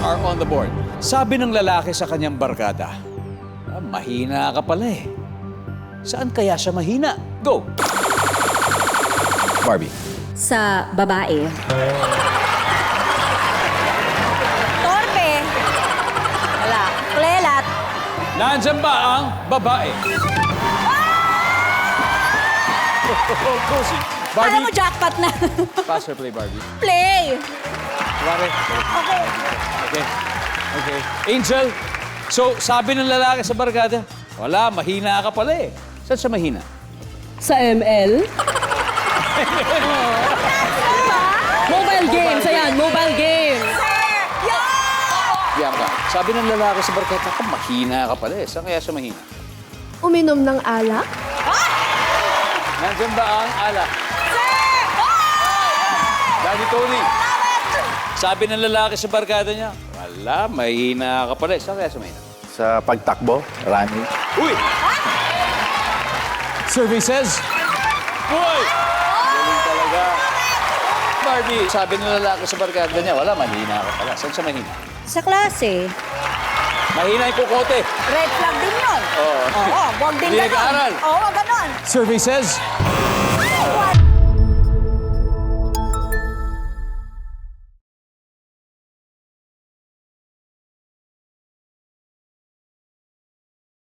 are on the board. Sabi ng lalaki sa kanyang barkada, mahina ka pala eh. Saan kaya siya mahina? Go! Barbie. Sa babae. Torpe. Wala. Klelat. Nandyan ba ang babae? Alam mo, Barbie, jackpot na. pass or play, Barbie? Play. Pare. Okay. Okay. Okay. Angel, so sabi ng lalaki sa barkada, wala, mahina ka pala eh. Saan siya mahina? Sa ML. Mobile games, ayan, mobile games. Bianca, sabi ng lalaki sa barkada, mahina ka pala eh. Saan kaya siya mahina? Uminom ng alak. Nandyan ba ang alak? Daddy Tony. Sabi ng lalaki sa barkada niya, wala, mahina ka pala eh. Saan kaya siya mahina? Sa pagtakbo, running. Uy! Survey says, Uy! Galing talaga. Barbie, sabi ng lalaki sa barkada niya, wala, mahina ka pala. Saan siya mahina? Sa klase. Mahina yung kukote. Red flag din yun. Oo. Oo, wag din Hindi ganon. nag-aaral. Oo, wag ganon. Survey says,